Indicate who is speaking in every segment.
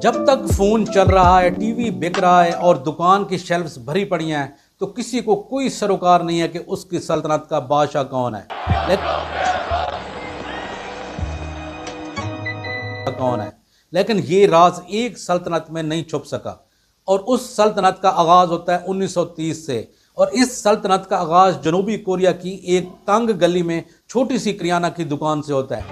Speaker 1: जब तक फोन चल रहा है, टीवी बिक रहा है और दुकान की शेल्फ्स भरी पड़ी हैं, तो किसी को कोई सरोकार नहीं है कि उसकी सल्तनत का बादशाह कौन है। लेकिन ये राज एक सल्तनत में नहीं छुप सका और उस सल्तनत का आगाज होता है 1930 से। और इस सल्तनत का आगाज जनूबी कोरिया की एक तंग गली में छोटी सी किराना की दुकान से होता है।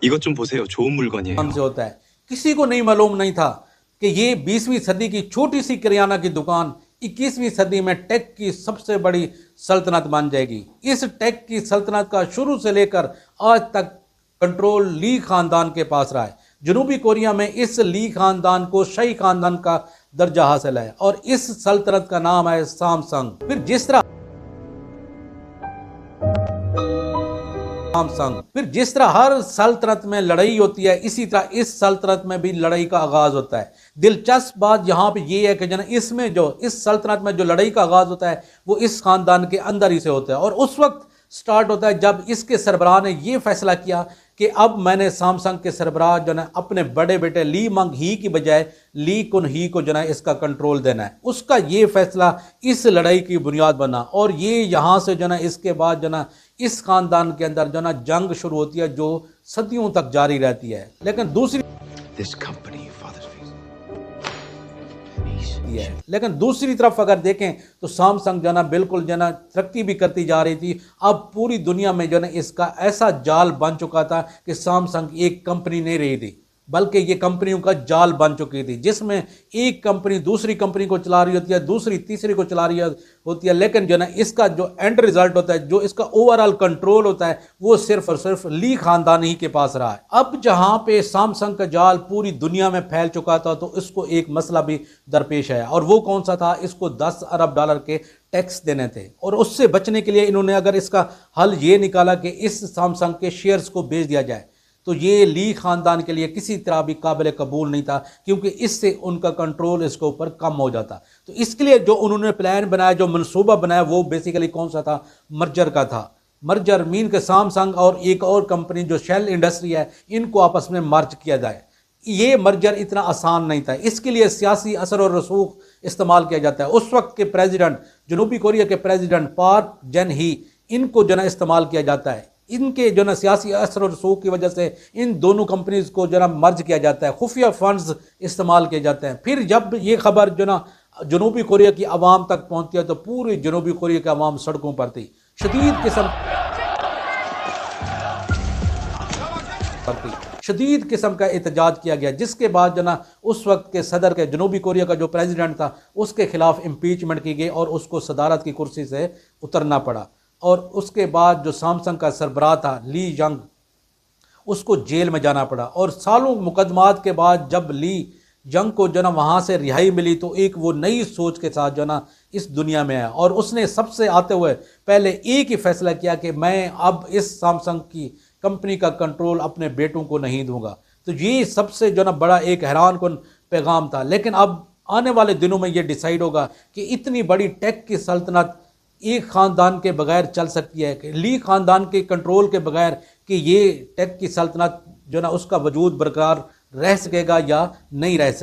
Speaker 2: 이것 좀 보세요. 좋은 물건이에요.
Speaker 1: से होता है। किसी को नहीं मालूम नहीं था कि ये 20वीं सदी की छोटी सी किराना की दुकान 21वीं सदी में टेक की सबसे बड़ी सल्तनत बन जाएगी। इस टेक की सल्तनत का शुरू से लेकर आज तक कंट्रोल ली खानदान के पास रहा है। जनूबी कोरिया में इस ली खानदान को शाही खानदान का दर्जा हासिल है और इस सल्तनत का नाम है सैमसंग। फिर जिस तरह हर सल्तनत में लड़ाई होती है, इसी तरह इस सल्तनत में भी लड़ाई का आगाज होता है। दिलचस्प बात यहाँ पे ये है कि इसमें जो इस सल्तनत में जो लड़ाई का आगाज होता है वो इस खानदान के अंदर ही से होता है और उस वक्त स्टार्ट होता है जब इसके सरबराह ने ये फैसला किया कि अब मैंने सैमसंग के सरबराह अपने बड़े बेटे ली मंग ही की बजाय ली कुन ही को इसका कंट्रोल देना है। उसका ये फैसला इस लड़ाई की बुनियाद बना और ये यहाँ से इसके बाद इस खानदान के अंदर जंग शुरू होती है जो सदियों तक जारी रहती है। लेकिन दूसरी तरफ अगर देखें तो सैमसंग बिल्कुल तरक्की भी करती जा रही थी। अब पूरी दुनिया में इसका ऐसा जाल बन चुका था कि सैमसंग एक कंपनी नहीं रही थी बल्कि ये कंपनियों का जाल बन चुकी थी, जिसमें एक कंपनी दूसरी कंपनी को चला रही होती है, दूसरी तीसरी को चला रही होती है। लेकिन इसका जो एंड रिजल्ट होता है, जो इसका ओवरऑल कंट्रोल होता है, वो सिर्फ और सिर्फ ली खानदान ही के पास रहा है। अब जहां पे सैमसंग का जाल पूरी दुनिया में फैल चुका था तो इसको एक मसला भी दरपेश आया और वो कौन सा था? इसको $10 अरब के टैक्स देने थे और उससे बचने के लिए इन्होंने अगर इसका हल ये निकाला कि इस सैमसंग के शेयर्स को बेच दिया जाए, तो ये ली खानदान के लिए किसी तरह भी काबिल कबूल नहीं था, क्योंकि इससे उनका कंट्रोल इसके ऊपर कम हो जाता। तो इसके लिए जो उन्होंने प्लान बनाया, जो मनसूबा बनाया, वो बेसिकली कौन सा था? मर्जर का था। मर्जर मीन के सैमसंग और एक और कंपनी जो शेल इंडस्ट्री है, इनको आपस में मर्ज किया जाए। ये मर्जर इतना आसान नहीं था, इसके लिए सियासी असर और रसूख इस्तेमाल किया जाता है। उस वक्त के प्रेसिडेंट, जनूबी कोरिया के प्रेसिडेंट पार्क जन ही, इनको इस्तेमाल किया जाता है। इनके सियासी असर और रसूख की वजह से इन दोनों कंपनीज को मर्ज किया जाता है, खुफिया फंड्स इस्तेमाल किए जाते हैं। फिर जब ये खबर जनूबी कोरिया की आवाम तक पहुंचती है तो पूरी जनूबी कोरिया की आवाम सड़कों पर थी, शदीद किस्म का एहतजाज किया गया, जिसके बाद उस वक्त के सदर के जनूबी कोरिया का जो प्रेसिडेंट था उसके खिलाफ इम्पीचमेंट की गई और उसको सदारत की कुर्सी से उतरना पड़ा। और उसके बाद जो सैमसंग का सरबराह था ली यंग, उसको जेल में जाना पड़ा और सालों मुकदमात के बाद जब ली यंग को वहाँ से रिहाई मिली तो एक वो नई सोच के साथ इस दुनिया में आया और उसने सबसे आते हुए पहले एक ही फैसला किया कि मैं अब इस सैमसंग की कंपनी का कंट्रोल अपने बेटों को नहीं दूंगा। तो ये सबसे बड़ा एक हैरान कुन पैगाम था। लेकिन अब आने वाले दिनों में ये डिसाइड होगा कि इतनी बड़ी टेक की सल्तनत एक ख़ानदान के बगैर चल सकती है, कि ली ख़ानदान के कंट्रोल के बगैर कि ये टेक की सल्तनत उसका वजूद बरकरार रह सकेगा या नहीं रह सकेगा।